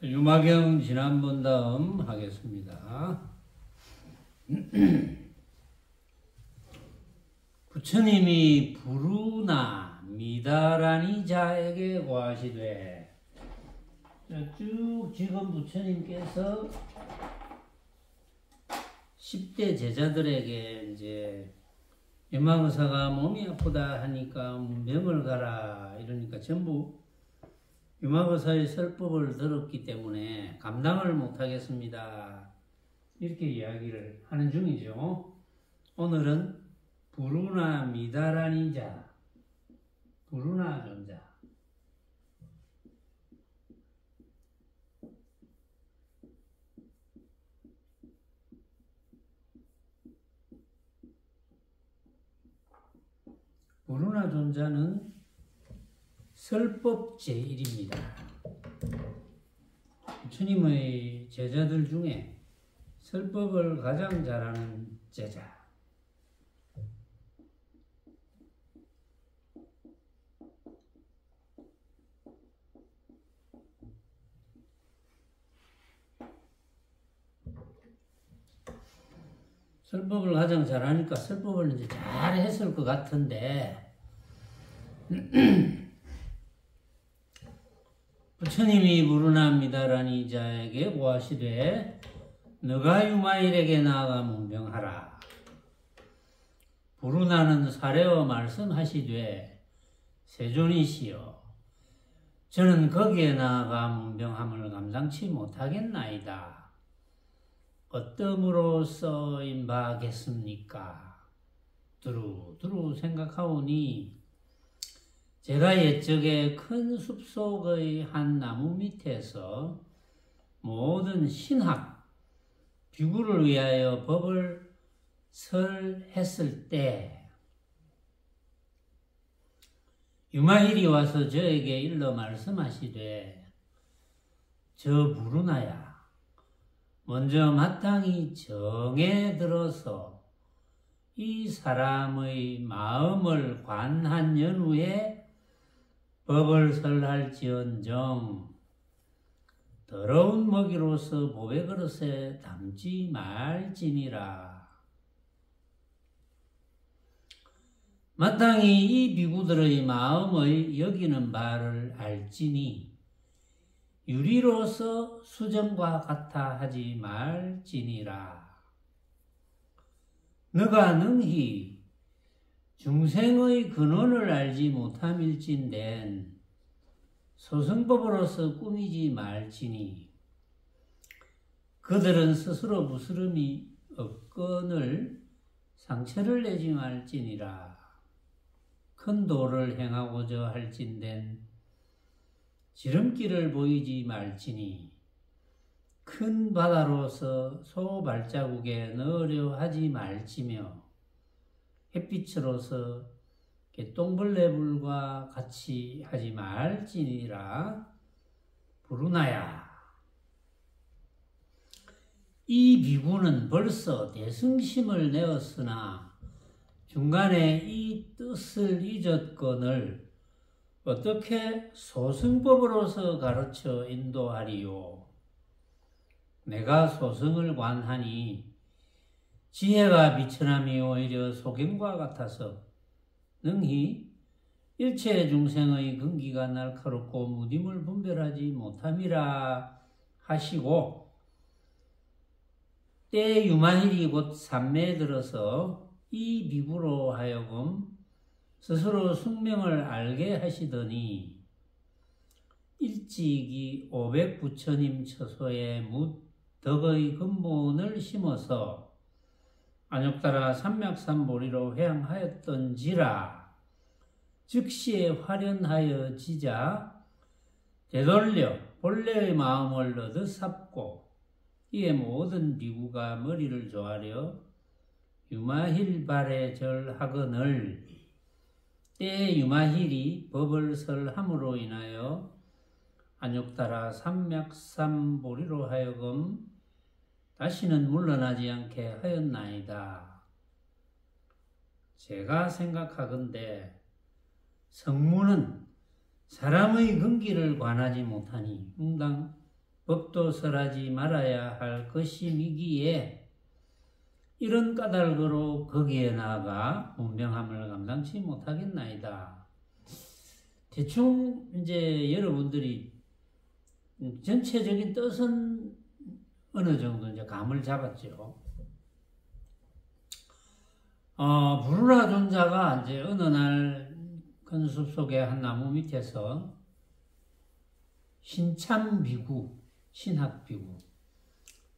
유마경 지난번 다음 하겠습니다. 부처님이 부르나 미다라니 자에게 고하시되, 쭉 지금 부처님께서 10대 제자들에게 이제 유망의사가 몸이 아프다 하니까 문병을 가라 이러니까 전부 유망의사의 설법을 들었기 때문에 감당을 못하겠습니다. 이렇게 이야기를 하는 중이죠. 오늘은 부르나 미다라니 자, 부르나 존자. 부르나 존자는 설법 제1입니다. 부처님의 제자들 중에 설법을 가장 잘하는 제자. 설법을 가장 잘하니까 설법을 이제 잘 했을 것 같은데, 부처님이 부르나미다라니 자에게 고하시되, 너가 유마일에게 나아가 문병하라. 부르나는 사례어 말씀하시되, 세존이시여, 저는 거기에 나아가 문병함을 감당치 못하겠나이다. 어떠므로써 임바하겠습니까? 두루두루 생각하오니 제가 옛적에 큰 숲속의 한 나무 밑에서 모든 신학, 비구를 위하여 법을 설했을 때 유마힐이 와서 저에게 일러 말씀하시되, 저 부르나야, 먼저 마땅히 정에 들어서 이 사람의 마음을 관한 연후에 법을 설할지언정 더러운 먹이로서 보배 그릇에 담지 말지니라. 마땅히 이 비구들의 마음의 여기는 바를 알지니 유리로서 수정과 같아 하지 말지니라. 너가 능히 중생의 근원을 알지 못함일진된 소승법으로서 꾸미지 말지니 그들은 스스로 부스럼이 없거늘 상처를 내지 말지니라. 큰 도를 행하고자 할진된 지름길을 보이지 말지니 큰 바다로서 소 발자국에 넣으려 하지 말지며 햇빛으로서 똥벌레불과 같이 하지 말지니라. 부르나야, 이 비구는 벌써 대승심을 내었으나 중간에 이 뜻을 잊었거늘 어떻게 소승법으로서 가르쳐 인도하리요? 내가 소승을 관하니 지혜가 비천함이 오히려 소경과 같아서 능히 일체 중생의 근기가 날카롭고 무딤을 분별하지 못함이라 하시고, 때 유마힐이 곧 삼매에 들어서 이 비구로 하여금 스스로 숙명을 알게 하시더니 일찍이 500부처님 처소에 묻 덕의 근본을 심어서 안욕따라 삼맥삼보리로 회항하였던지라. 즉시에 화련하여 지자 되돌려 본래의 마음을 얻어 삼고 이에 모든 비구가 머리를 조아려 유마힐 발에 절하거늘 때 유마힐이 법을 설함으로 인하여 안욕따라 삼맥삼보리로 하여금 다시는 물러나지 않게 하였나이다. 제가 생각하건대 성문은 사람의 근기를 관하지 못하니 응당 법도 설하지 말아야 할 것임이기에 이런 까닭으로 거기에 나아가 문명함을 감당치 못하겠나이다. 대충 이제 여러분들이 전체적인 뜻은 어느 정도 이제 감을 잡았죠. 부르나 존자가 이제 어느 날 큰 숲속의 한 나무 밑에서 신참비구, 신학비구,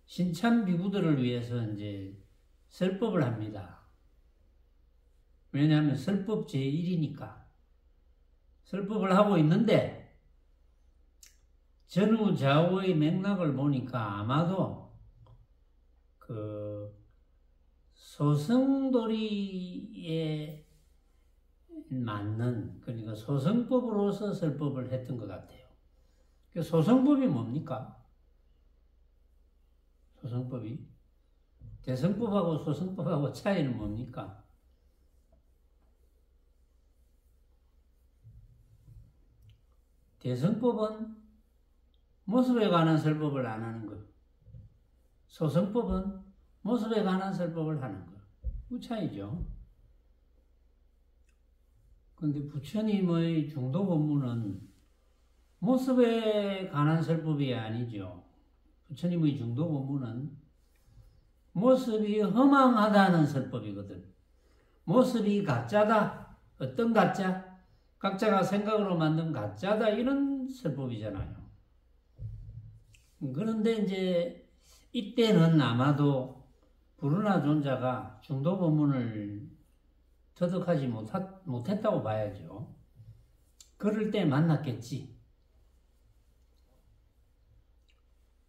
신참비구들을 위해서 이제 설법을 합니다. 왜냐하면 설법 제1이니까. 설법을 하고 있는데, 전후 좌우의 맥락을 보니까 아마도 그 소승도리에 맞는, 그러니까 소승법으로서 설법을 했던 것 같아요. 그 소승법이 뭡니까? 소승법이? 대승법하고 소승법하고 차이는 뭡니까? 대승법은 모습에 관한 설법을 안 하는 것. 소승법은 모습에 관한 설법을 하는 것. 그 차이죠. 근데 부처님의 중도 법문은 모습에 관한 설법이 아니죠. 부처님의 중도 법문은 모습이 허망하다는 설법이거든. 모습이 가짜다. 어떤 가짜? 각자가 생각으로 만든 가짜다. 이런 설법이잖아요. 그런데 이제 이때는 아마도 부르나 존자가 중도 법문을 터득하지 못했다고 봐야죠. 그럴 때 만났겠지.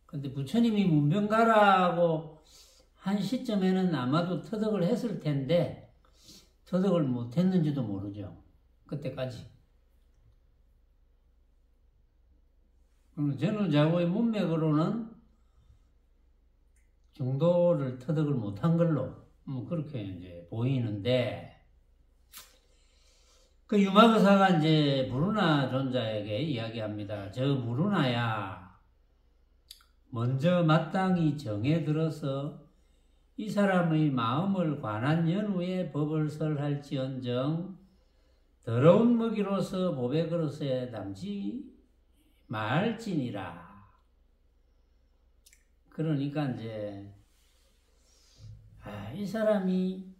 근데 부처님이 문병가라고 한 시점에는 아마도 터득을 했을 텐데 터득을 못했는지도 모르죠. 그때까지. 전후좌우의 문맥으로는 중도를 터득을 못한 걸로 그렇게 이제 보이는데, 그 유마거사가 이제 부르나 존자에게 이야기합니다. 저 부르나야, 먼저 마땅히 정해 들어서 이 사람의 마음을 관한 연후에 법을 설할지언정 더러운 먹이로서 보배 그릇에 담지 말지니라. 그러니까 이제 이 사람이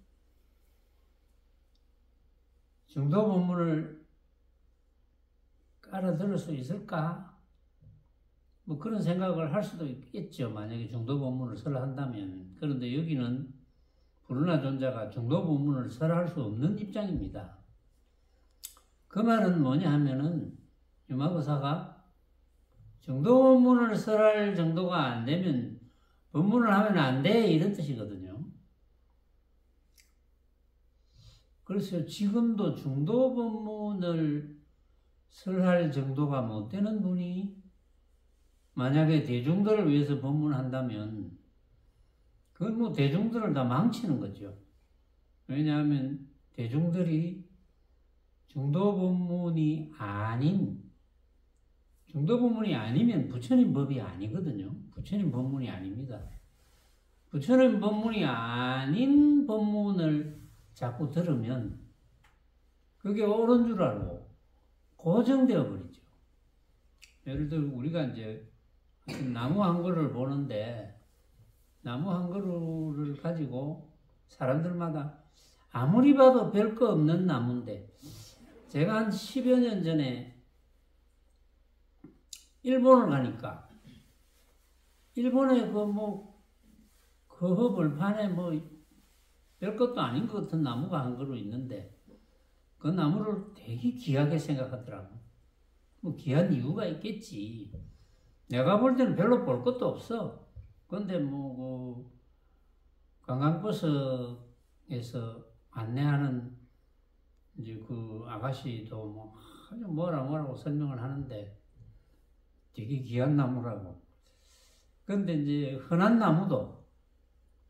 중도 법문을 알아들을 수 있을까? 뭐 그런 생각을 할 수도 있겠죠. 만약에 중도 법문을 설한다면. 그런데 여기는 부르나 존자가 중도 법문을 설할 수 없는 입장입니다. 그 말은 뭐냐 하면은 유마거사가 중도 법문을 설할 정도가 안 되면 법문을 하면 안 돼, 이런 뜻이거든요. 그래서 지금도 중도 법문을 설할 정도가 못 되는 분이 만약에 대중들을 위해서 법문한다면 그건 뭐 대중들을 다 망치는 거죠. 왜냐하면 대중들이 중도 법문이 아니면 부처님 법이 아니거든요. 부처님 법문이 아닙니다. 부처님 법문이 아닌 법문을 자꾸 들으면 그게 옳은 줄 알고 고정되어 버리죠. 예를 들어 우리가 이제 나무 한 그루를 보는데 나무 한 그루를 가지고 사람들마다 아무리 봐도 별거 없는 나무인데, 제가 한 10여 년 전에 일본을 가니까 일본에 그 허벌판에 별것도 아닌 것 같은 나무가 한 그루 있는데 그 나무를 되게 귀하게 생각하더라고. 뭐 귀한 이유가 있겠지. 내가 볼 때는 별로 볼 것도 없어. 근데 관광버스에서 안내하는 이제 그 아가씨도 아주 뭐라고 설명을 하는데 되게 귀한 나무라고. 근데 이제 흔한 나무도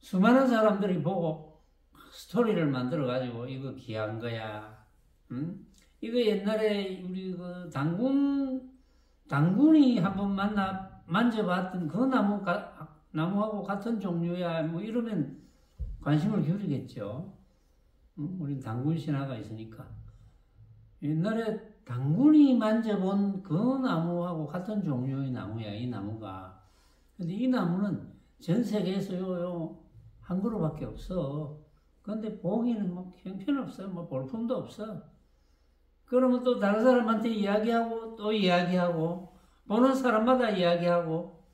수많은 사람들이 보고 스토리를 만들어 가지고 이거 귀한 거야. 응? 이거 옛날에 우리 그 당군이 한번 만져봤던 그 나무하고 같은 종류야 뭐 이러면 관심을 기울이겠죠. 우린 당군 신화가 있으니까. 옛날에 당군이 만져본 그 나무하고 같은 종류의 나무야, 이 나무가. 근데 이 나무는 전 세계에서 한 그루밖에 없어. 근데 보기는 뭐 형편없어. 뭐 볼품도 없어. 그러면 또 다른 사람한테 이야기하고 또 이야기하고 보는 사람마다 이야기하고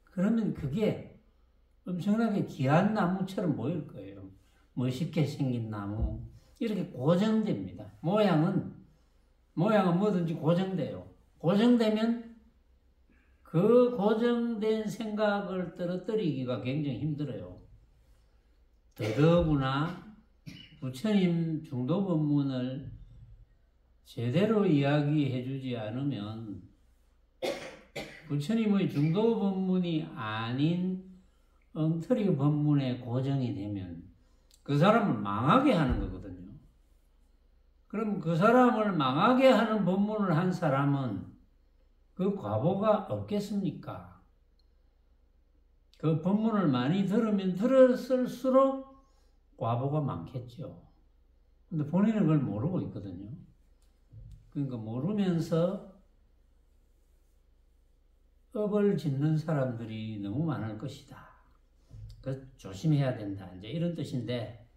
그러면 그게 엄청나게 귀한 나무처럼 보일 거예요. 멋있게 생긴 나무. 이렇게 고정됩니다. 모양은 뭐든지 고정돼요. 고정되면 그 고정된 생각을 떨어뜨리기가 굉장히 힘들어요. 더더구나 부처님 중도 법문을 제대로 이야기해 주지 않으면 부처님의 중도 법문이 아닌 엉터리 법문에 고정이 되면 그 사람을 망하게 하는 거거든요. 그럼 그 사람을 망하게 하는 법문을 한 사람은 그 과보가 없겠습니까? 그 법문을 많이 들으면 들었을수록 과보가 많겠죠. 근데 본인은 그걸 모르고 있거든요. 그러니까 모르면서 업을 짓는 사람들이 너무 많을 것이다. 그래서 조심해야 된다. 이제 이런 뜻인데,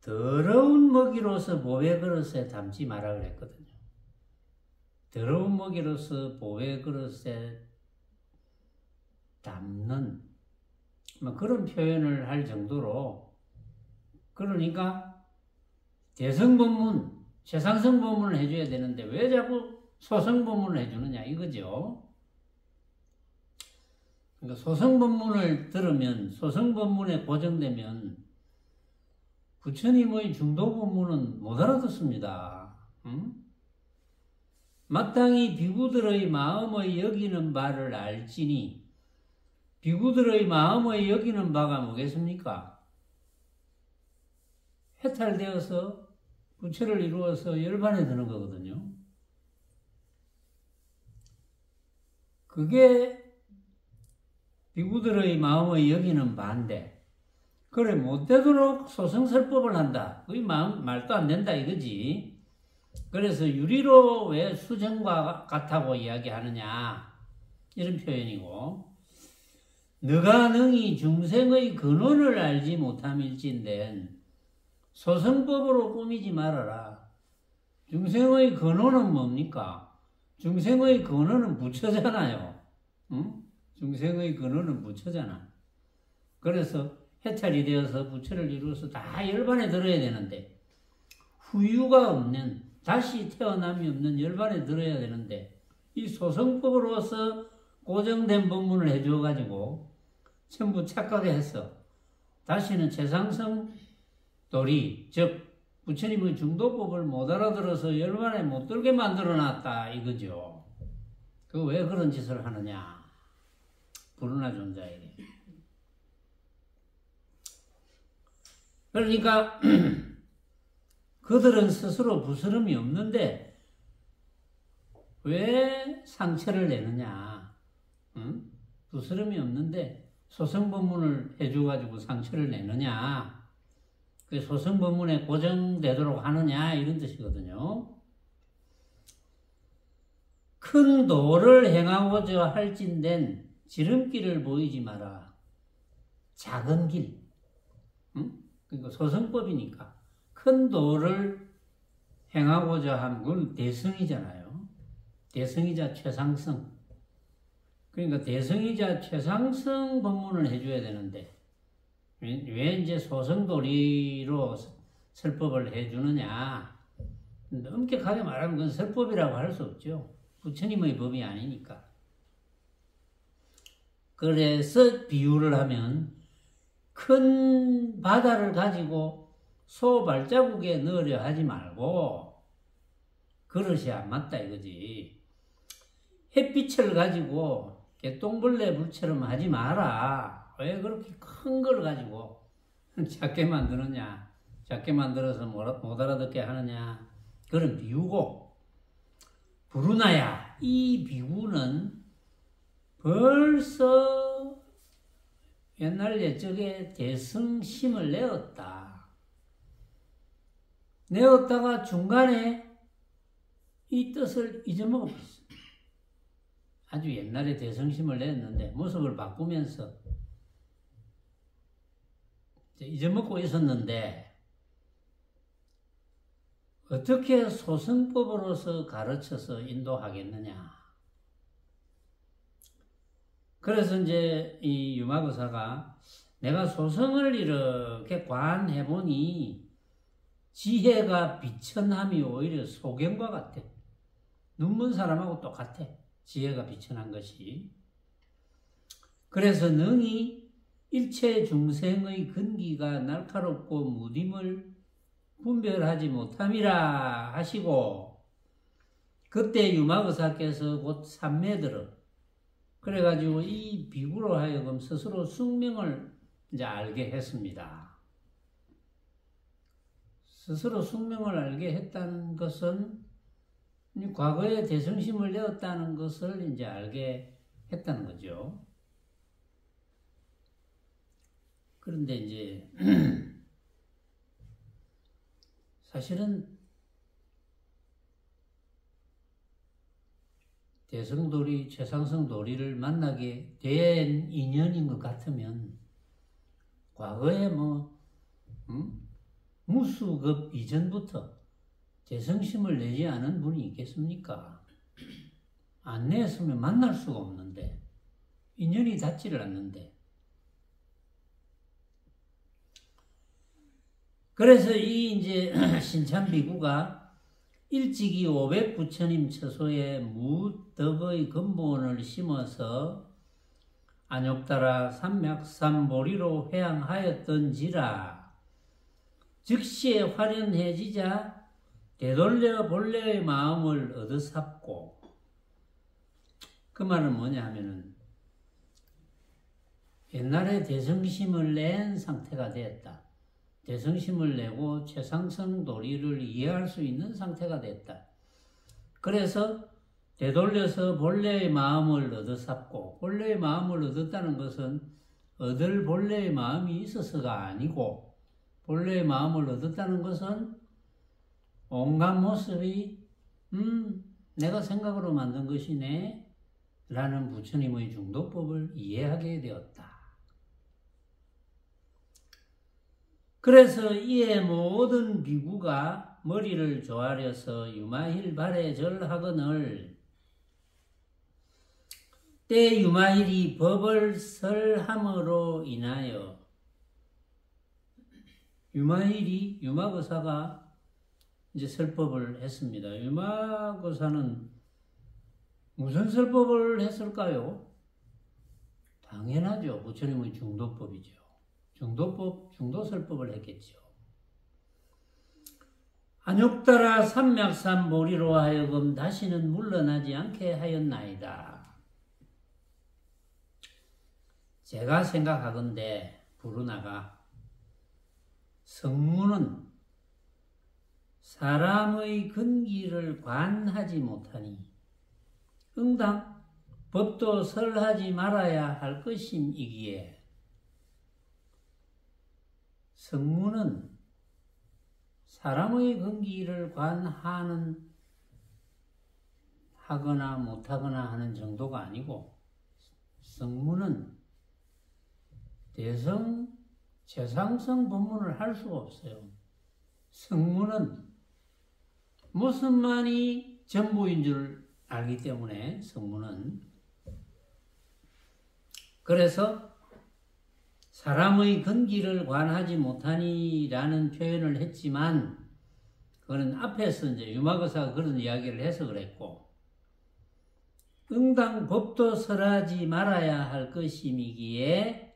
더러운 먹이로서 보배 그릇에 담지 마라 그랬거든요. 더러운 먹이로서 보배 그릇에 담는 그런 표현을 할 정도로, 그러니까 대성법문, 최상승법문을 해줘야 되는데 왜 자꾸 소승법문을 해주느냐 이거죠. 그러니까 소승법문을 들으면, 소승법문에 고정되면 부처님의 중도법문은 못 알아듣습니다. 마땅히 비구들의 마음의 여기는 바를 알지니, 비구들의 마음의 여기는 바가 뭐겠습니까? 해탈되어서 부처를 이루어서 열반에 드는 거거든요. 그게 비구들의 마음의 여기는 바인데, 그래 못 되도록 소승설법을 한다. 그게 말도 안 된다 이거지. 그래서 유리로 왜 수정과 같다고 이야기하느냐 이런 표현이고, 너가 능히 중생의 근원을 알지 못함일진된 소승법으로 꾸미지 말아라. 중생의 근원은 뭡니까? 중생의 근원은 부처잖아요. 응? 중생의 근원은 부처잖아. 그래서 해탈이 되어서 부처를 이루어서 다 열반에 들어야 되는데, 후유가 없는, 다시 태어남이 없는 열반에 들어야 되는데, 이 소승법으로서 고정된 법문을 해줘가지고 전부 착각해서 다시는 최상승 도리, 즉 부처님의 중도법을 못 알아들어서 열반에 못 들게 만들어놨다 이거죠. 그 왜 그런 짓을 하느냐? 불운하 존자에게. 그러니까 그들은 스스로 부스럼이 없는데 왜 상처를 내느냐? 응? 부스럼이 없는데 소승법문을 해줘가지고 상처를 내느냐? 그 소승법문에 고정되도록 하느냐? 이런 뜻이거든요. 큰 도를 행하고자 할진된 지름길을 보이지 마라. 작은 길. 응? 그러니까 소승법이니까 큰 도를 행하고자 하는 건 대승이잖아요. 대승이자 최상승. 그러니까 대승이자 최상승 법문을 해줘야 되는데 왜 이제 소승도리로 설법을 해주느냐? 엄격하게 말하면 그건 설법이라고 할 수 없죠. 부처님의 법이 아니니까. 그래서 비유를 하면 큰 바다를 가지고 소 발자국에 넣으려 하지 말고 그릇이 안 맞다 이거지. 햇빛을 가지고 개똥벌레 불처럼 하지 마라. 왜 그렇게 큰 걸 가지고 작게 만드느냐, 작게 만들어서 못 알아듣게 하느냐, 그런 비유고, 불운하야 이 비구는 벌써 옛날 옛적에 대승심을 내었다가 중간에 이 뜻을 잊어먹어버렸어요. 아주 옛날에 대승심을 내었는데 모습을 바꾸면서 잊어먹고 있었는데 어떻게 소승법으로서 가르쳐서 인도하겠느냐. 그래서 이제 이 유마거사가 내가 소승을 이렇게 관해보니 지혜가 비천함이 오히려 소경과 같아. 눈먼 사람하고 똑같아. 지혜가 비천한 것이. 그래서 능히 일체 중생의 근기가 날카롭고 무딤을 분별하지 못함이라 하시고, 그때 유마거사께서 곧 삼매들어 그래가지고 이 비구로 하여금 스스로 숙명을 이제 알게 했습니다. 스스로 숙명을 알게 했다는 것은 과거에 대승심을 내었다는 것을 이제 알게 했다는 거죠. 그런데 이제 사실은 대성도리, 최상승도리를 만나게 된 인연인 것 같으면 과거에 무수급 이전부터 대성심을 내지 않은 분이 있겠습니까? 안 냈으면 만날 수가 없는데, 인연이 닿지를 않는데. 그래서 이 이제 신참비구가 일찍이 500부처님 처소에 무덕의 근본을 심어서 안욕따라 삼맥삼보리로 회항하였던지라 즉시에 화련해지자 되돌려 본래의 마음을 얻어삽고, 그 말은 뭐냐 하면은 옛날에 대성심을 낸 상태가 되었다. 대성심을 내고 최상승 도리를 이해할 수 있는 상태가 됐다. 그래서 되돌려서 본래의 마음을 얻어삽고, 본래의 마음을 얻었다는 것은 얻을 본래의 마음이 있어서가 아니고, 본래의 마음을 얻었다는 것은 온갖 모습이 내가 생각으로 만든 것이네 라는 부처님의 중도법을 이해하게 되었다. 그래서 이에 모든 비구가 머리를 조아려서 유마힐 발에 절하거늘 때 유마힐이 법을 설함으로 인하여, 유마거사가 이제 설법을 했습니다. 유마거사는 무슨 설법을 했을까요? 당연하죠. 부처님의 중도법이죠. 중도설법을 했겠죠. 안욕따라 삼맥삼보리로 하여금 다시는 물러나지 않게 하였나이다. 제가 생각하건대 부르나가 성문은 사람의 근기를 관하지 못하니 응당 법도 설하지 말아야 할 것임이기에, 성문은 사람의 근기를 관하거나 못하거나 하는 정도가 아니고, 성문은 최상승 법문을 할 수가 없어요. 성문은 무슨만이 전부인 줄 알기 때문에, 성문은. 그래서 사람의 근기를 관하지 못하니라는 표현을 했지만, 그거는 앞에서 이제 유마거사가 그런 이야기를 해서 그랬고, 응당 법도 설하지 말아야 할 것임이기에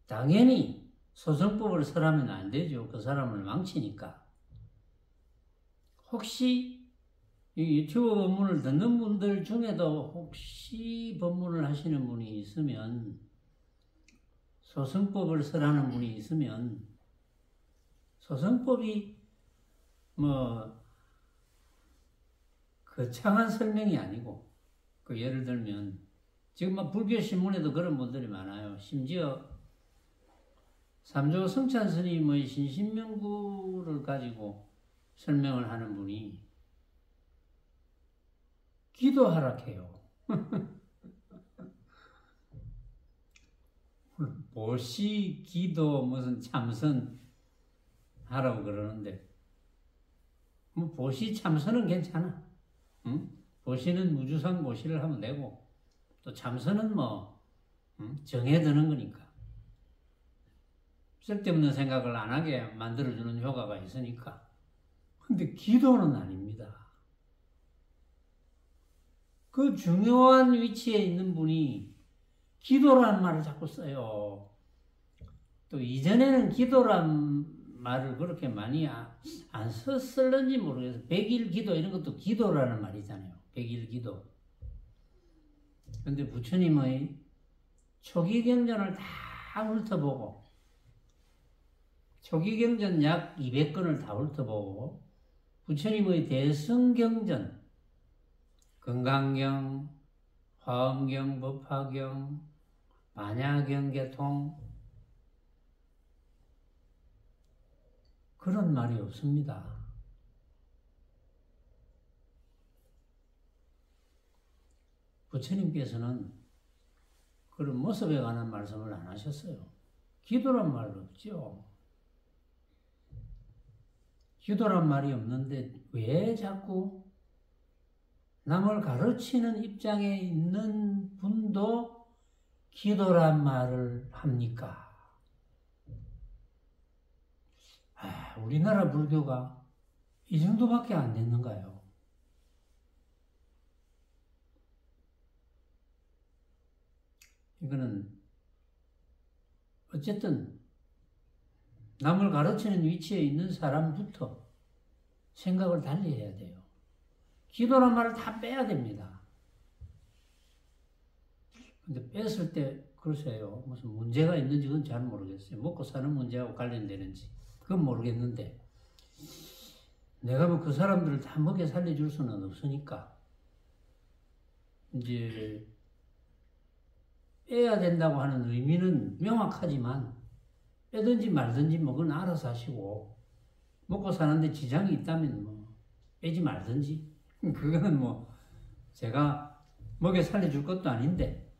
당연히 소승법을 설하면 안 되죠. 그 사람을 망치니까. 혹시 이 유튜브 법문을 듣는 분들 중에도 혹시 법문을 하시는 분이 있으면, 소승법을 설하는 분이 있으면, 소승법이 거창한 설명이 아니고, 그 예를 들면 지금 막 불교 신문에도 그런 분들이 많아요. 심지어 삼조 성찬 스님의 신신명구를 가지고 설명을 하는 분이 기도하라 해요. 보시, 기도, 무슨 참선 하라고 그러는데, 뭐 보시, 참선은 괜찮아. 응? 보시는 무주상 보시를 하면 되고, 또 참선은 뭐 정해드는 거니까. 쓸데없는 생각을 안 하게 만들어주는 효과가 있으니까. 근데 기도는 아닙니다. 그 중요한 위치에 있는 분이 기도라는 말을 자꾸 써요. 또 이전에는 기도란 말을 그렇게 많이 안 썼을는지 모르겠어요. 백일 기도 이런 것도 기도라는 말이잖아요. 백일 기도. 근데 부처님의 초기 경전을 다 훑어보고, 초기 경전 약 200권을 다 훑어보고, 부처님의 대승경전, 건강경, 화엄경, 법화경, 반야경, 개통, 그런 말이 없습니다. 부처님께서는 그런 모습에 관한 말씀을 안 하셨어요. 기도란 말도 없죠. 기도란 말이 없는데 왜 자꾸 남을 가르치는 입장에 있는 분도 기도란 말을 합니까? 우리나라 불교가 이 정도밖에 안 됐는가요? 이거는 어쨌든 남을 가르치는 위치에 있는 사람부터 생각을 달리 해야 돼요. 기도란 말을 다 빼야 됩니다. 근데 뺐을 때 글쎄요, 무슨 문제가 있는지 그건 잘 모르겠어요. 먹고 사는 문제하고 관련되는지 그건 모르겠는데, 내가 뭐 그 사람들을 다 먹여 살려줄 수는 없으니까 이제 빼야 된다고 하는 의미는 명확하지만 빼든지 말든지 뭐 그건 알아서 하시고, 먹고 사는데 지장이 있다면 뭐 빼지 말든지, 그거는 뭐 제가 먹여 살려줄 것도 아닌데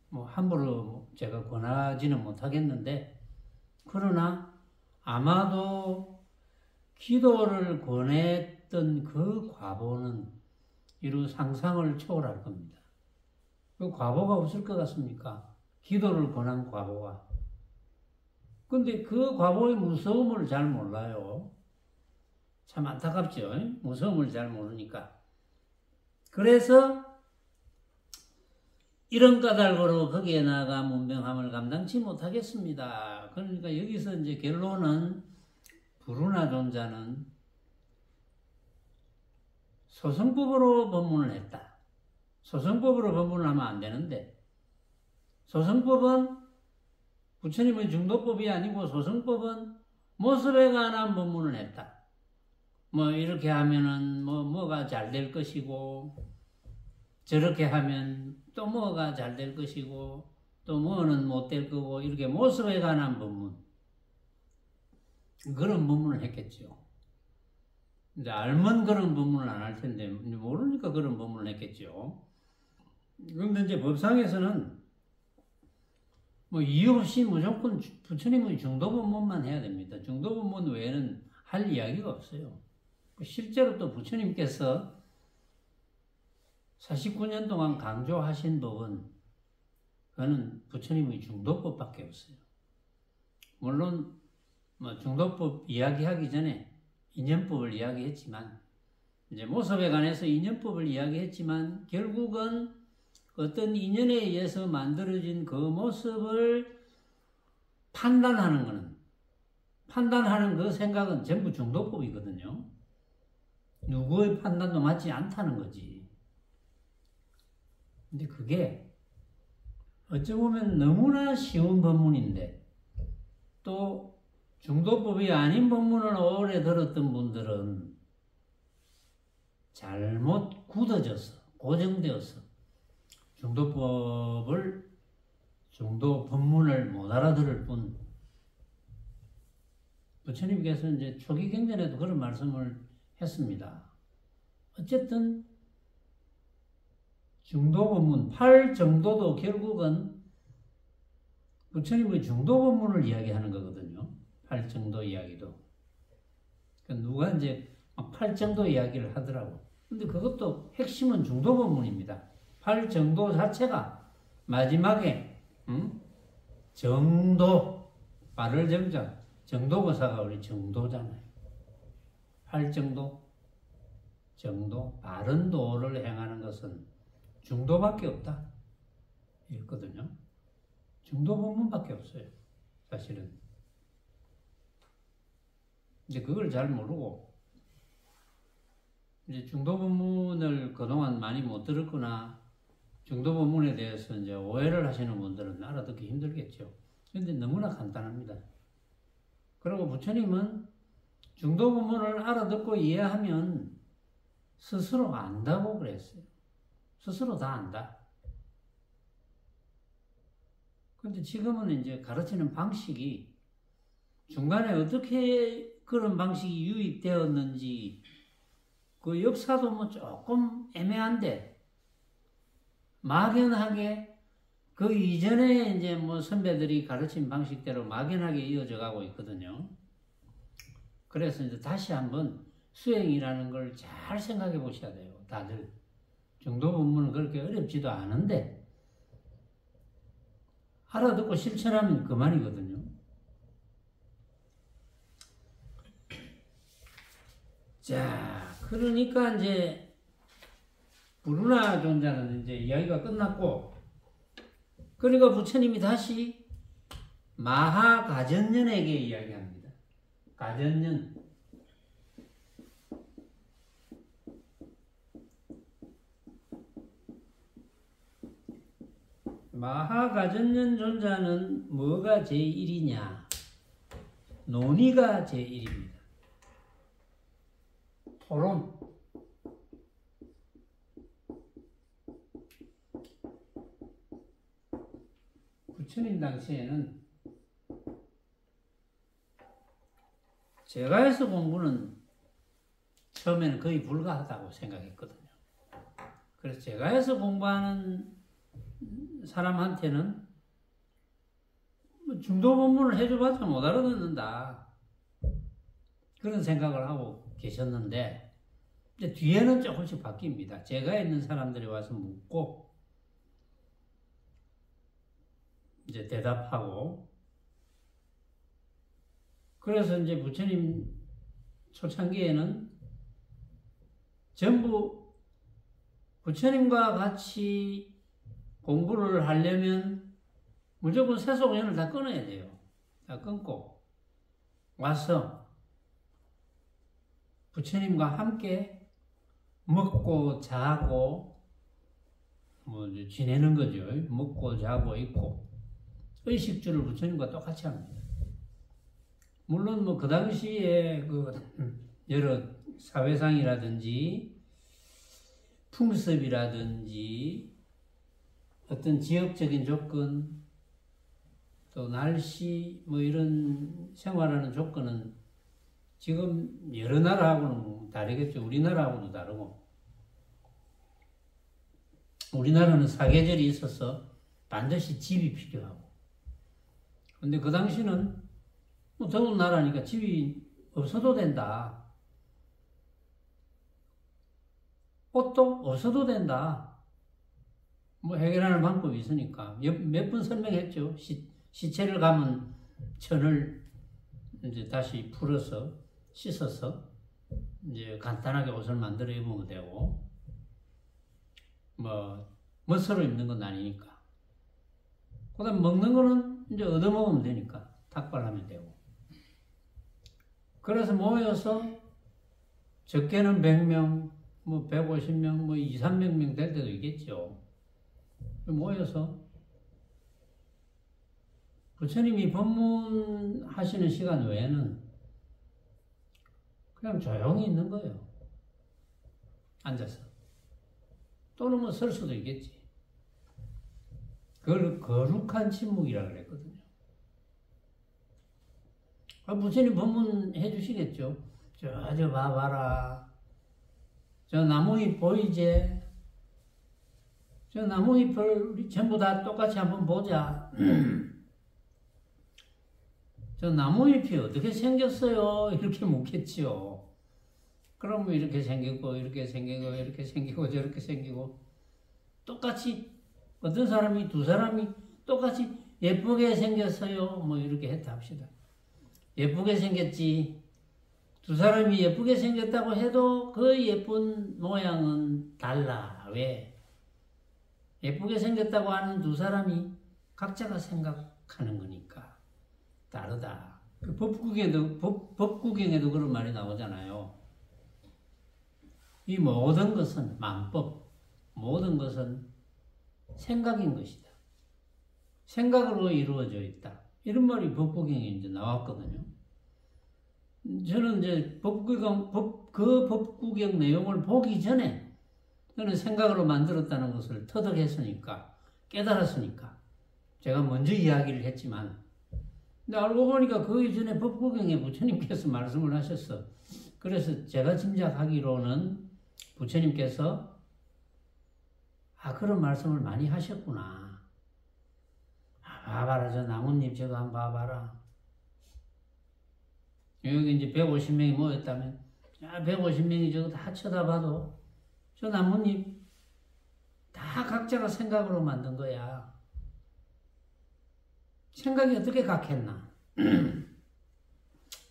뭐 함부로 제가 권하지는 못하겠는데, 그러나 아마도 기도를 권했던 그 과보는 이루 상상을 초월할 겁니다. 그 과보가 없을 것 같습니까? 기도를 권한 과보가. 근데 그 과보의 무서움을 잘 몰라요. 참 안타깝죠. 무서움을 잘 모르니까. 그래서 이런 까닭으로 거기에 나아가 문명함을 감당치 못하겠습니다. 그러니까 여기서 이제 결론은, 불운하 존자는 소승법으로 법문을 했다. 소승법으로 법문을 하면 안 되는데, 소승법은 부처님의 중도법이 아니고 소승법은 모습에 관한 법문을 했다. 뭐 이렇게 하면은 뭐가 잘 될 것이고, 저렇게 하면 또 뭐가 잘 될 것이고, 또 뭐는 못 될 거고, 이렇게 모습에 관한 법문, 그런 법문을 했겠죠. 이제 알면 그런 법문을 안 할 텐데, 모르니까 그런 법문을 했겠죠. 그런데 이제 법상에서는 뭐 이유 없이 무조건 부처님의 중도 법문만 해야 됩니다. 중도 법문 외에는 할 이야기가 없어요. 실제로 또 부처님께서 49년 동안 강조하신 법은 그거는 부처님의 중도법밖에 없어요. 물론 뭐 중도법 이야기하기 전에 인연법을 이야기했지만, 이제 모습에 관해서 인연법을 이야기했지만, 결국은 어떤 인연에 의해서 만들어진 그 모습을 판단하는 그 생각은 전부 중도법이거든요. 누구의 판단도 맞지 않다는 거지. 근데 그게 어찌 보면 너무나 쉬운 법문인데, 또 중도법이 아닌 법문을 오래 들었던 분들은 잘못 굳어져서 고정되어서 중도 법문을 못 알아들을 뿐, 부처님께서 이제 초기 경전에도 그런 말씀을 했습니다. 어쨌든 중도 법문 8정도도 결국은 부처님의 중도 법문을 이야기하는 거거든요. 8정도 이야기도. 그러니까 누가 이제 8정도 이야기를 하더라고. 근데 그것도 핵심은 중도 법문입니다. 8정도 자체가 마지막에 정도, 발을 정자, 정도고사가 우리 정도잖아요. 8정도, 정도, 바른 도를 행하는 것은 중도밖에 없다. 이랬거든요. 중도 법문밖에 없어요. 사실은. 이제 그걸 잘 모르고, 이제 중도 법문을 그동안 많이 못 들었거나, 중도 법문에 대해서 이제 오해를 하시는 분들은 알아듣기 힘들겠죠. 근데 너무나 간단합니다. 그리고 부처님은 중도 법문을 알아듣고 이해하면 스스로 안다고 그랬어요. 스스로 다 안다. 근데 지금은 이제 가르치는 방식이 중간에 어떻게 그런 방식이 유입되었는지 그 역사도 뭐 조금 애매한데 막연하게 그 이전에 이제 뭐 선배들이 가르친 방식대로 막연하게 이어져 가고 있거든요. 그래서 이제 다시 한번 수행이라는 걸 잘 생각해 보셔야 돼요. 다들. 중도 법문은 그렇게 어렵지도 않은데 알아듣고 실천하면 그만이거든요. 자, 그러니까 이제 불운하 존자는 이제 이야기가 끝났고, 그러니까 부처님이 다시 마하가전년에게 이야기합니다. 가전년. 마하가전년 존자는 뭐가 제1이냐? 논의가 제1입니다. 토론. 부처님 당시에는 제가해서 공부는 처음에는 거의 불가하다고 생각했거든요. 그래서 제가해서 공부하는 사람한테는 중도 법문을 해줘봤자 못 알아듣는다. 그런 생각을 하고 계셨는데, 이제 뒤에는 조금씩 바뀝니다. 제가 있는 사람들이 와서 묻고, 이제 대답하고, 그래서 이제 부처님 초창기에는 전부 부처님과 같이 공부를 하려면 무조건 세속연을 다 끊어야 돼요. 다 끊고 와서 부처님과 함께 먹고 자고 뭐 지내는 거죠. 먹고 자고 있고 의식주를 부처님과 똑같이 합니다. 물론 뭐 그 당시에 그 여러 사회상이라든지 풍습이라든지 어떤 지역적인 조건 또 날씨 뭐 이런 생활하는 조건은 지금 여러 나라하고는 다르겠죠. 우리나라하고도 다르고, 우리나라는 사계절이 있어서 반드시 집이 필요하고, 근데 그 당시는 뭐 더운 나라니까 집이 없어도 된다. 옷도 없어도 된다. 뭐 해결하는 방법이 있으니까 몇 번 설명했죠. 시체를 감은 천을 이제 다시 풀어서 씻어서 이제 간단하게 옷을 만들어 입으면 되고, 뭐 멋으로 입는 건 아니니까. 그다음 먹는 거는 이제 얻어 먹으면 되니까 탁발하면 되고. 그래서 모여서 적게는 100명, 뭐 150명, 뭐 2, 300명 될 때도 있겠죠. 모여서 부처님이 법문하시는 시간 외에는 그냥 조용히 있는 거예요. 앉아서. 또는 뭐 설 수도 있겠지. 그걸 거룩한 침묵이라 그랬거든요. 부처님 법문 해주시겠죠. 저 봐봐라. 저 나무잎 보이지? 저 나무잎을 우리 전부 다 똑같이 한번 보자. 저 나무잎이 어떻게 생겼어요? 이렇게 묻겠지요. 그러면 이렇게 생기고 이렇게 생기고 이렇게 생기고 저렇게 생기고 똑같이 어떤 사람이 두 사람이 똑같이 예쁘게 생겼어요. 뭐 이렇게 했다 합시다. 예쁘게 생겼지. 두 사람이 예쁘게 생겼다고 해도 그 예쁜 모양은 달라. 왜? 예쁘게 생겼다고 하는 두 사람이 각자가 생각하는 거니까 다르다. 그 법구경에도 그런 말이 나오잖아요. 이 모든 것은 만법, 모든 것은 생각인 것이다. 생각으로 이루어져 있다. 이런 말이 법구경에 이제 나왔거든요. 저는 이제 그 법구경 내용을 보기 전에 저는 생각으로 만들었다는 것을 터득했으니까, 깨달았으니까, 제가 먼저 이야기를 했지만, 근데 알고 보니까 그 이전에 법구경에 부처님께서 말씀을 하셨어. 그래서 제가 짐작하기로는 부처님께서 그런 말씀을 많이 하셨구나. 봐봐라, 저 나뭇잎 저거 한번 봐봐라. 여기 이제 150명이 모였다면 150명이 저거 다 쳐다봐도 저 나뭇잎 다 각자가 생각으로 만든 거야. 생각이 어떻게 각했나?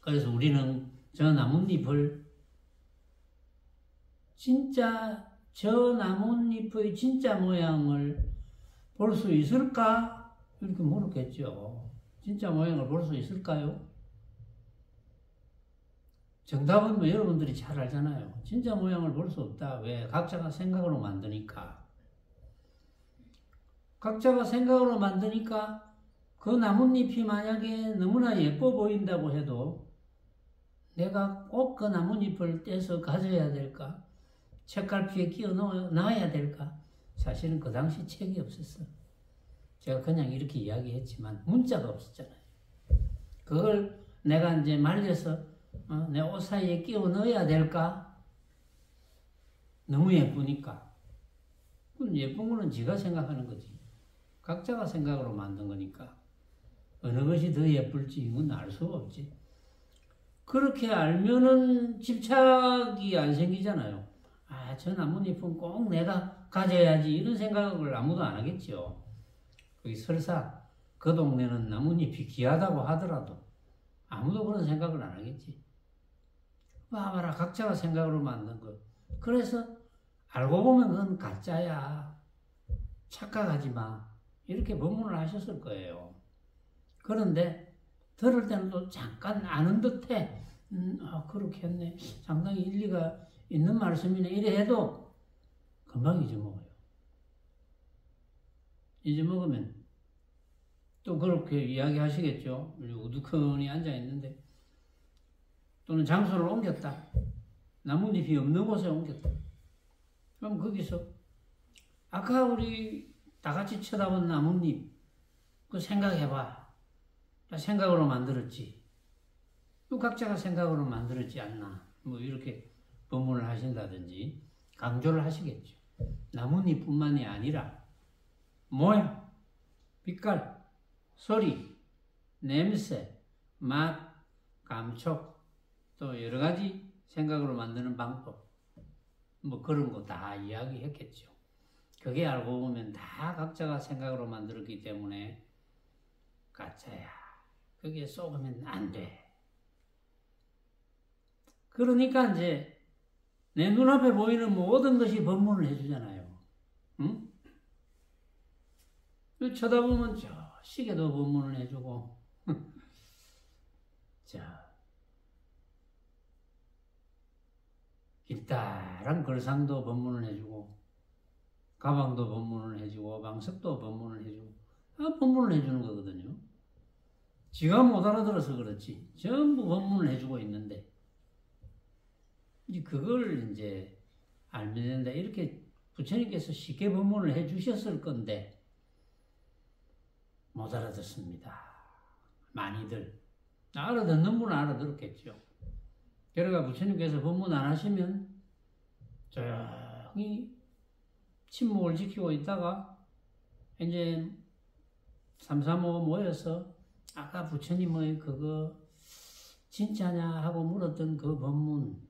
그래서 우리는 저 나뭇잎을 진짜 저 나뭇잎의 진짜 모양을 볼 수 있을까? 이렇게 물었겠죠. 진짜 모양을 볼 수 있을까요? 정답은 뭐 여러분들이 잘 알잖아요. 진짜 모양을 볼 수 없다. 왜? 각자가 생각으로 만드니까. 각자가 생각으로 만드니까 그 나뭇잎이 만약에 너무나 예뻐 보인다고 해도 내가 꼭 그 나뭇잎을 떼서 가져야 될까? 책갈피에 끼워 놔야 될까? 사실은 그 당시 책이 없었어. 제가 그냥 이렇게 이야기했지만 문자가 없었잖아요. 그걸 내가 이제 말려서 내 옷 사이에 끼워 넣어야 될까? 너무 예쁘니까. 그럼 예쁜 거는 지가 생각하는 거지. 각자가 생각으로 만든 거니까. 어느 것이 더 예쁠지 이건 알 수가 없지. 그렇게 알면은 집착이 안 생기잖아요. 저 나뭇잎은 꼭 내가 가져야지 이런 생각을 아무도 안 하겠죠. 거기 설사 그 동네는 나뭇잎이 귀하다고 하더라도 아무도 그런 생각을 안 하겠지. 봐봐라, 각자가 생각으로 만든 것. 그래서 알고 보면 그건 가짜야. 착각하지 마. 이렇게 법문을 하셨을 거예요. 그런데 들을 때는 또 잠깐 아는 듯해. 그렇게 했네. 상당히 일리가 있는 말씀이네. 이래 해도 금방 잊어먹어요. 잊어먹으면 또 그렇게 이야기하시겠죠. 우두커니 앉아있는데 또는 장소를 옮겼다. 나뭇잎이 없는 곳에 옮겼다. 그럼 거기서 아까 우리 다 같이 쳐다본 나뭇잎 그 생각해봐. 생각으로 만들었지. 또 각자가 생각으로 만들었지 않나. 뭐 이렇게 법문을 하신다든지 강조를 하시겠죠. 나뭇잎뿐만이 아니라 모양, 빛깔, 소리, 냄새, 맛, 감촉, 또 여러 가지 생각으로 만드는 방법, 뭐 그런 거 다 이야기했겠죠. 그게 알고 보면 다 각자가 생각으로 만들었기 때문에 가짜야. 거기에 속으면 안 돼. 그러니까 이제 내 눈앞에 보이는 모든 것이 법문을 해주잖아요. 응? 쳐다보면 저 시계도 법문을 해주고 자 길다란 걸상도 법문을 해주고 가방도 법문을 해주고 방석도 법문을 해주고 법문을 해주는 거거든요. 지가 못 알아들어서 그렇지 전부 법문을 해주고 있는데 이제 그걸 이제 알면 된다. 이렇게 부처님께서 쉽게 법문을 해주셨을 건데 못 알아듣습니다. 많이들. 알아듣는 분은 알아들었겠죠. 그러니까 부처님께서 법문 안 하시면 조용히 침묵을 지키고 있다가 이제 삼삼오오 모여서 아까 부처님의 그거 진짜냐 하고 물었던 그 법문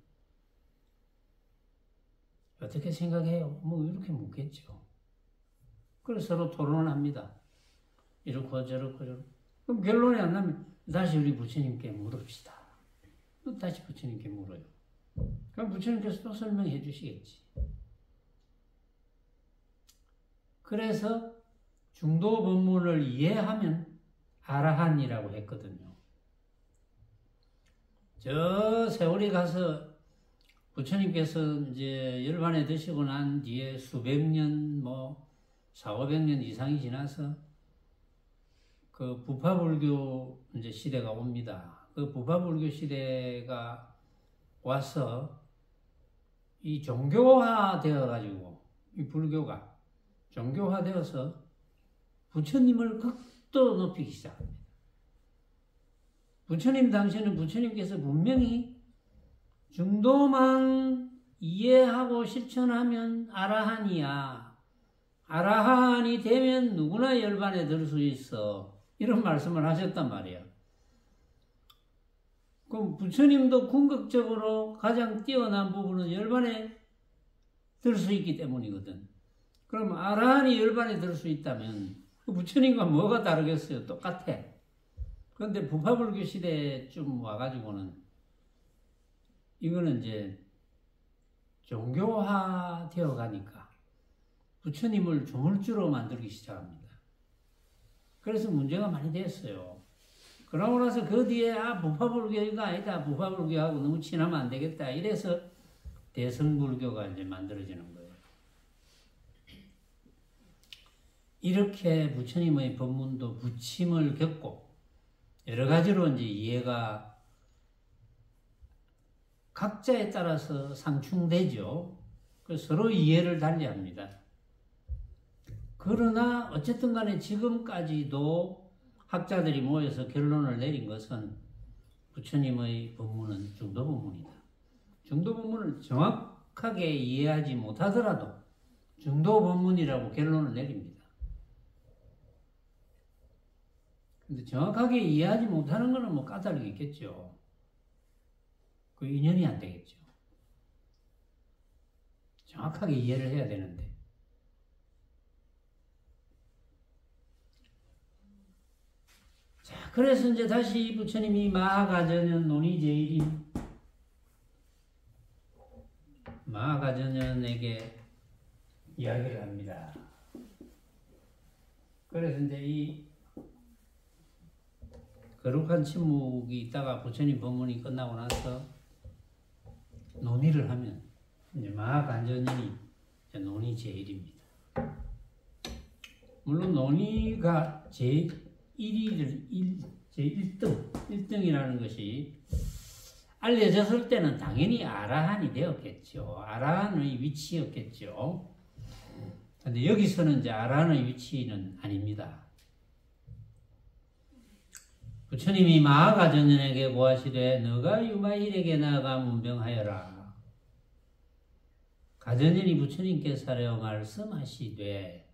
어떻게 생각해요? 뭐 이렇게 묻겠죠. 그래서 서로 토론을 합니다. 이렇고 저렇고 저렇고. 그럼 결론이 안 나면 다시 우리 부처님께 물읍시다. 다시 부처님께 물어요. 그럼 부처님께서 또 설명해 주시겠지. 그래서 중도 법문을 이해하면 아라한이라고 했거든요. 저 세월이 가서 부처님께서 이제 열반에 드시고 난 뒤에 수백 년, 400~500년 이상이 지나서 그 부파불교 이제 시대가 옵니다. 그 부파불교 시대가 와서 이 종교화 되어가지고 이 불교가 종교화 되어서 부처님을 극도로 높이기 시작합니다. 부처님 당시에는 부처님께서 분명히 중도만 이해하고 실천하면 아라한이야. 아라한이 되면 누구나 열반에 들 수 있어. 이런 말씀을 하셨단 말이야. 그럼 부처님도 궁극적으로 가장 뛰어난 부분은 열반에 들 수 있기 때문이거든. 그럼 아라한이 열반에 들 수 있다면 부처님과 뭐가 다르겠어요? 똑같아. 그런데 부파불교 시대쯤 와가지고는 이거는 이제 종교화 되어 가니까 부처님을 조물주로 만들기 시작합니다. 그래서 문제가 많이 됐어요. 그러고 나서 그 뒤에 부파불교가 아니다. 부파불교하고 너무 친하면 안 되겠다. 이래서 대승불교가 이제 만들어지는 거예요. 이렇게 부처님의 법문도 부침을 겪고 여러 가지로 이제 이해가 각자에 따라서 상충되죠. 서로 이해를 달리합니다. 그러나 어쨌든 간에 지금까지도 학자들이 모여서 결론을 내린 것은 부처님의 법문은 중도법문이다. 중도법문을 정확하게 이해하지 못하더라도 중도법문이라고 결론을 내립니다. 근데 정확하게 이해하지 못하는 것은 뭐 까닭이 있겠죠. 그 인연이 안 되겠죠. 정확하게 이해를 해야 되는데. 자, 그래서 이제 다시 부처님이 마하가전연 논의제일임 마하가전연에게 이야기를 합니다. 그래서 이제 이 거룩한 침묵이 있다가 부처님 법문이 끝나고 나서 논의를 하면 이제 마하간전연이 논의제일입니다. 물론 논의가 제1등이라는 것이 알려졌을 때는 당연히 아라한이 되었겠죠. 아라한의 위치였겠죠. 근데 여기서는 이제 아라한의 위치는 아닙니다. 부처님이 마하가전연에게 고하시되 너가 유마일에게 나아가 문병하여라. 가전연이 부처님께서 하려 말씀하시되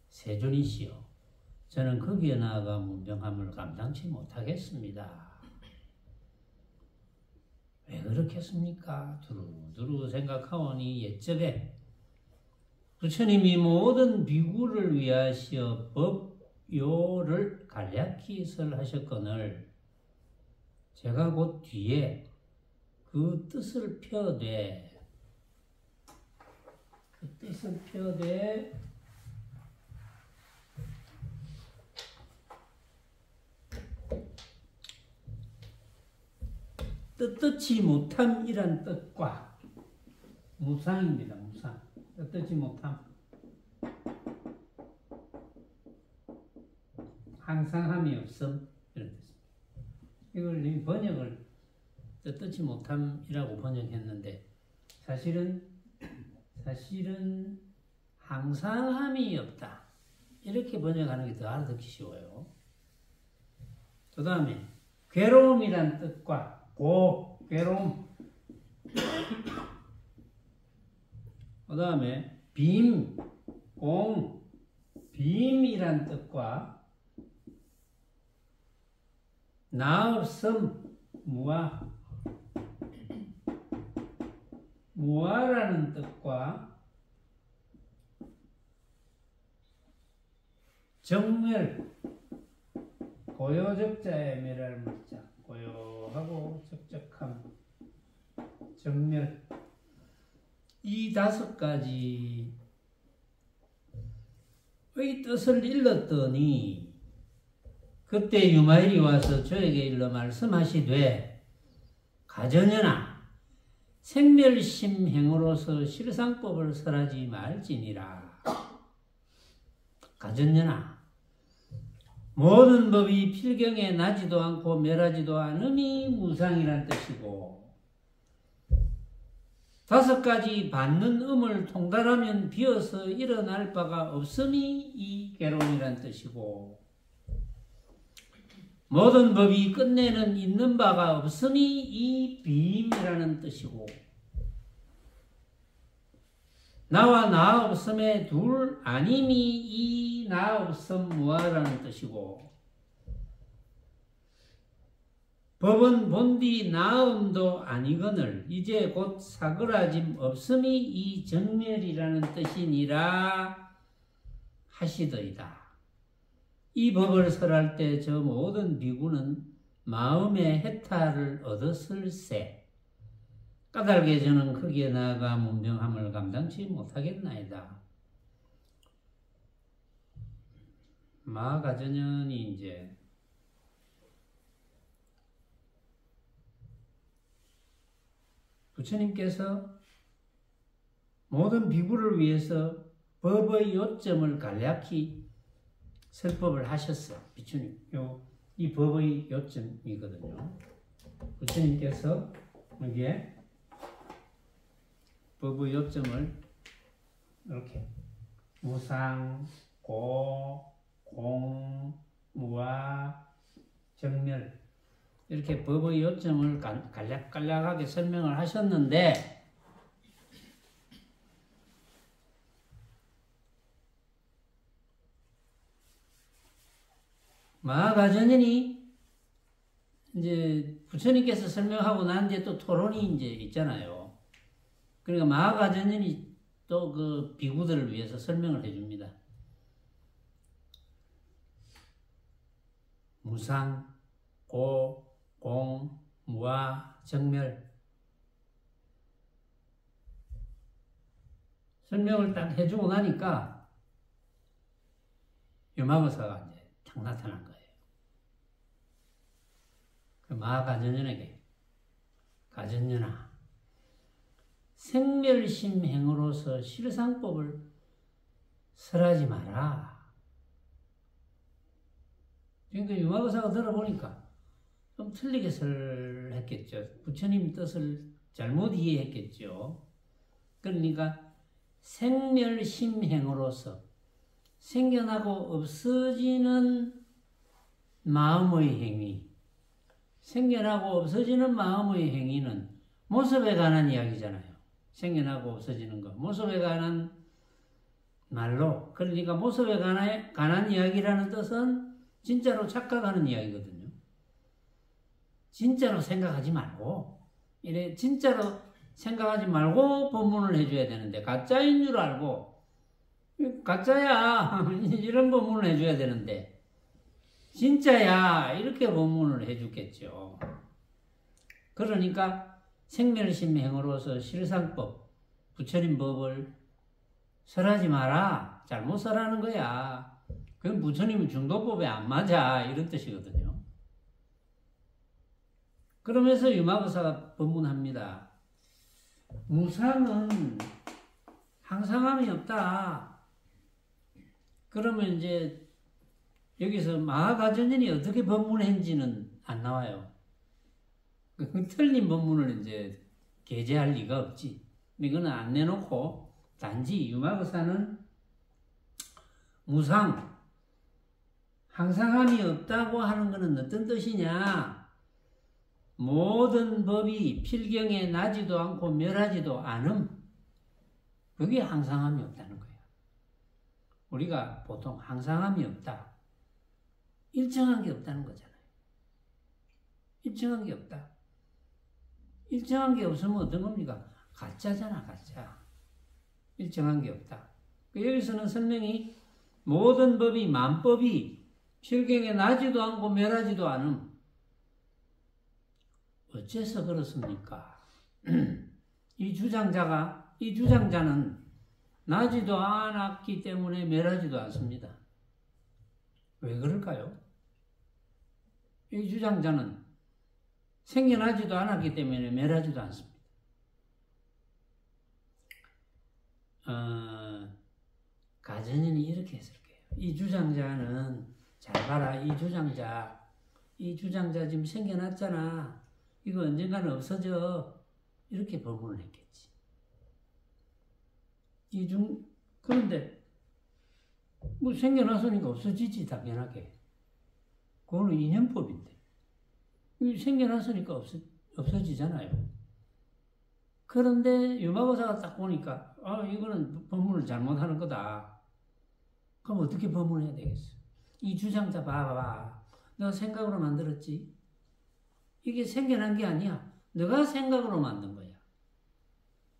세존이시여 저는 거기에 나아가 문병함을 감당치 못하겠습니다. 왜 그렇겠습니까? 두루두루 생각하오니 옛적에 부처님이 모든 비구를 위하시어 법요를 간략히 설하셨거늘 제가 곧 뒤에 그 뜻을 펴되 뜻뜻치 못함이란 뜻과 무상입니다. 무상. 뜻뜻치 못함. 항상함이 없음. 이런 뜻입니다. 이걸 번역을 뜻뜻치 못함이라고 번역했는데 사실은 사실은 항상함이 없다. 이렇게 번역하는 게 더 알아듣기 쉬워요. 그 다음에 괴로움이란 뜻과 괴로움. 그 다음에 빔이란 뜻과 나 없음, 무아라는 뜻과 정멸, 고요적자의 매랄 물자, 고요하고 적적함, 정멸. 이 5가지의 뜻을 일렀더니 그때 유마일이 와서 저에게 일러 말씀하시되 가전여나 생멸심행으로서 실상법을 설하지 말지니라. 가전여나 모든 법이 필경에 나지도 않고 멸하지도 않음이 무상이란 뜻이고 5가지 받는 음을 통달하면 비어서 일어날 바가 없음이 이 괴로움이란 뜻이고 모든 법이 끝내는 있는 바가 없음이 이 비임이라는 뜻이고 나와 나 없음의 둘 아님이 이 나 없음 무아라는 뜻이고 법은 본디 나음도 아니거늘 이제 곧 사그라짐 없음이 이 정멸이라는 뜻이니라 하시더이다. 이 법을 설할 때 저 모든 비구는 마음의 해탈을 얻었을세. 까닭에 저는 거기에 나아가 문명함을 감당치 못하겠나이다. 마가전연이 이제 부처님께서 모든 비구를 위해서 법의 요점을 간략히 설법을 하셨어. 비추님. 이 법의 요점이거든요. 부처님께서 여기에 법의 요점을 이렇게 무상, 공, 무아, 정멸 이렇게 법의 요점을 간략하게 설명을 하셨는데 마하가전연이 이제 부처님께서 설명하고 난 뒤에 또 토론이 이제 있잖아요. 그러니까 마하가전연이 또 그 비구들을 위해서 설명을 해줍니다. 무상, 공, 무아, 정멸 설명을 딱 해주고 나니까 유마거사가 이제 탁 나타난 거예요. 그 마하가전연에게 가전연아 생멸심행으로서 실상법을 설하지 마라. 그러니까 유마거사가 들어보니까 좀 틀리게 설했겠죠. 부처님 뜻을 잘못 이해했겠죠. 그러니까 생멸심행으로서 생겨나고 없어지는 마음의 행위, 생겨나고 없어지는 마음의 행위는 모습에 관한 이야기잖아요. 생겨나고 없어지는 것, 모습에 관한 말로. 그러니까 모습에 관한 이야기라는 뜻은 진짜로 착각하는 이야기거든요. 진짜로 생각하지 말고, 이래 진짜로 생각하지 말고 법문을 해줘야 되는데, 가짜인 줄 알고, 가짜야, 이런 법문을 해줘야 되는데, 진짜야, 이렇게 법문을 해주겠죠. 그러니까, 생멸심행으로서 실상법, 부처님 법을 설하지 마라. 잘못 설하는 거야. 그건 부처님은 중도법에 안 맞아. 이런 뜻이거든요. 그러면서 유마거사가 법문합니다. 무상은 항상함이 없다. 그러면 이제 여기서 마하가전연이 어떻게 법문했는지는 안 나와요. 틀린 법문을 이제 게재할 리가 없지. 이거는 안 내놓고 단지 유마거사는 무상, 항상함이 없다고 하는 것은 어떤 뜻이냐? 모든 법이 필경에 나지도 않고 멸하지도 않음. 그게 항상함이 없다는 거예요. 우리가 보통 항상함이 없다. 일정한 게 없다는 거잖아요. 일정한 게 없다. 일정한 게 없으면 어떤 겁니까? 가짜잖아, 가짜. 일정한 게 없다. 여기서는 설명이 모든 법이, 만법이 필경에 나지도 않고 멸하지도 않음. 어째서 그렇습니까? 이 주장자는 나지도 않았기 때문에 멸하지도 않습니다. 왜 그럴까요? 이 주장자는 생겨나지도 않았기 때문에 멸하지도 않습니다. 가전인이 이렇게 했을 거예요. 이 주장자는 잘 봐라. 이 주장자 지금 생겨났잖아. 이거 언젠가는 없어져. 이렇게 법문을 했겠지. 그런데 뭐 생겨났으니까 없어지지 당연하게. 그거는 인연법인데. 생겨났으니까 없어지잖아요. 그런데 유마거사가 딱 보니까 이거는 법문을 잘못하는 거다. 그럼 어떻게 법문해야 되겠어? 이 주장자 봐봐. 내가 생각으로 만들었지. 이게 생겨난 게 아니야. 너가 생각으로 만든 거야.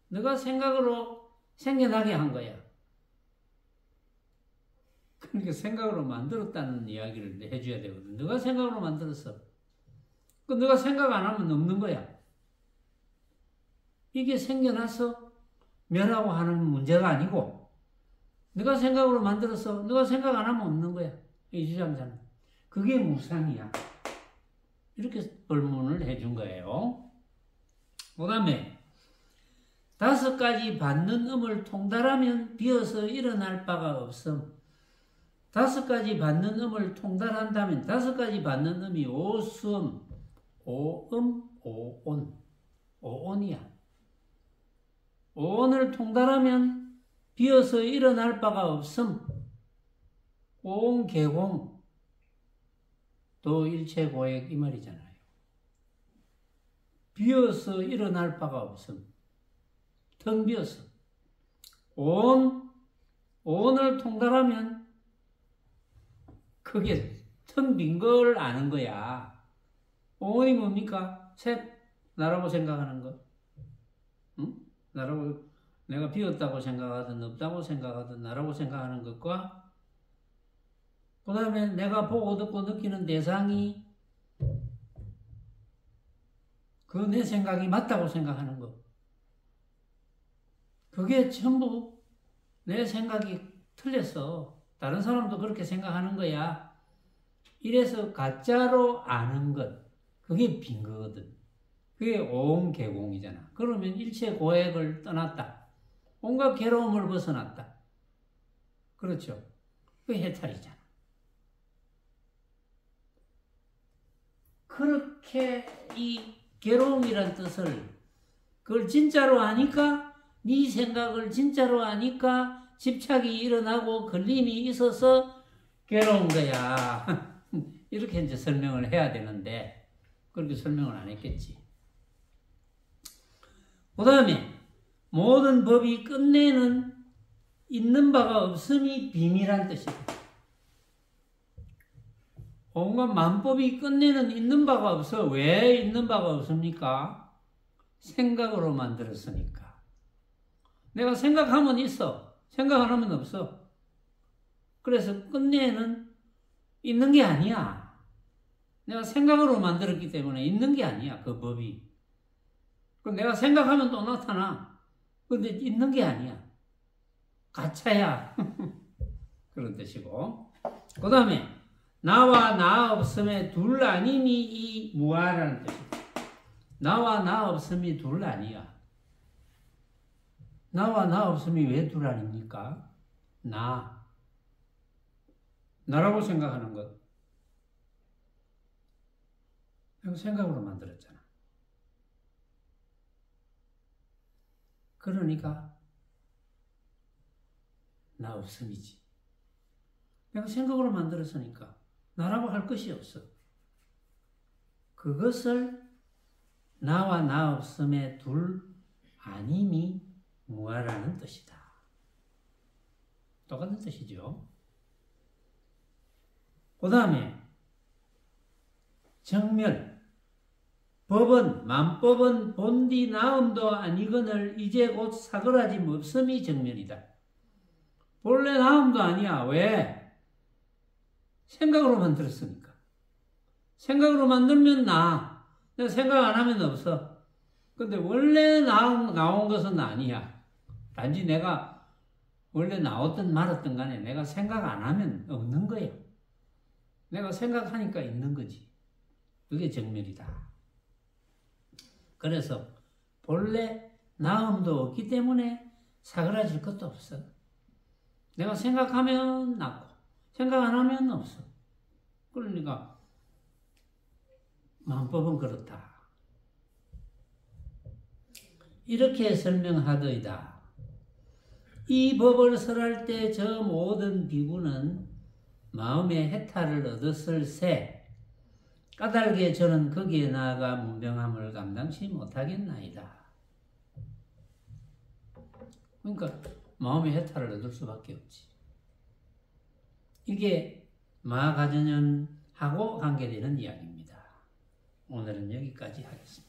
너가 생각으로 생겨나게 한 거야. 그러니까 생각으로 만들었다는 이야기를 해줘야 되거든. 너가 생각으로 만들었어. 그 너가 생각 안 하면 없는 거야. 이게 생겨나서 멸하고 하는 문제가 아니고 너가 생각으로 만들었어. 너가 생각 안 하면 없는 거야. 이 주장자는. 그게 무상이야. 이렇게 법문을 해준 거예요. 그 다음에 5가지 받는 음을 통달하면 비어서 일어날 바가 없음. 5가지 받는 음을 통달한다면 5가지 받는 음이 오수음, 오음, 오온. 오온이야. 오온을 통달하면 비어서 일어날 바가 없음. 오온 개공. 또 일체고액 이 말이잖아요. 비어서 일어날 바가 없음. 텅 비었어. 오온을 통달하면 그게 텅 빈 걸 아는 거야. 오온이 뭡니까? 셋. 나라고 생각하는 거. 응? 나라고 내가 비었다고 생각하든 없다고 생각하든 나라고 생각하는 것과 그 다음에 내가 보고 듣고 느끼는 대상이 그 내 생각이 맞다고 생각하는 거. 그게 전부 내 생각이 틀렸어. 다른 사람도 그렇게 생각하는 거야. 이래서 가짜로 아는 것. 그게 빈 거거든. 그게 오음개공이잖아. 그러면 일체 고액을 떠났다. 온갖 괴로움을 벗어났다. 그렇죠. 그게 해탈이잖아. 그렇게 이 괴로움이란 뜻을 그걸 진짜로 아니까 네 생각을 진짜로 아니까 집착이 일어나고 걸림이 있어서 괴로운 거야. 이렇게 이제 설명을 해야 되는데 그렇게 설명을 안 했겠지. 그 다음에 모든 법이 끝내는 있는 바가 없음이 비밀한 뜻이다. 온갖 만법이 끝내는 있는 바가 없어. 왜 있는 바가 없습니까? 생각으로 만들었으니까. 내가 생각하면 있어. 생각 안 하면 없어. 그래서 끝내는 있는 게 아니야. 내가 생각으로 만들었기 때문에 있는 게 아니야. 그 법이. 그럼 내가 생각하면 또 나타나. 근데 있는 게 아니야. 가짜야. 그런 뜻이고. 그 다음에 나와 나 없음에 둘 아님이 이 무아라는 뜻이다. 나와 나 없음이 둘 아니야. 나와 나 없음이 왜 둘 아닙니까? 나라고 생각하는 것. 이거 생각으로 만들었잖아. 그러니까 나 없음이지. 내가 생각으로 만들었으니까 나라고 할 것이 없어. 그것을 나와 나 없음의 둘 아님이 무아라는 뜻이다. 똑같은 뜻이죠. 그 다음에 정멸. 법은 만법은 본디 나음도 아니거늘 이제 곧 사그라짐 없음이 정멸이다. 본래 나음도 아니야. 왜? 생각으로 만들었으니까. 생각으로 만들면 나. 내가 생각 안 하면 없어. 근데 원래 나온 것은 아니야. 단지 내가 원래 나왔든 말았든 간에 내가 생각 안 하면 없는 거예요. 내가 생각하니까 있는 거지. 그게 정멸이다. 그래서 본래 나음도 없기 때문에 사그라질 것도 없어. 내가 생각하면 낫고 생각 안 하면 없어. 그러니까 만법은 그렇다. 이렇게 설명하더이다. 이 법을 설할 때 저 모든 비구는 마음의 해탈을 얻었을 새 까닭에 저는 거기에 나아가 문병함을 감당치 못하겠나이다. 그러니까 마음의 해탈을 얻을 수밖에 없지. 이게 마가전연하고 관계되는 이야기입니다. 오늘은 여기까지 하겠습니다.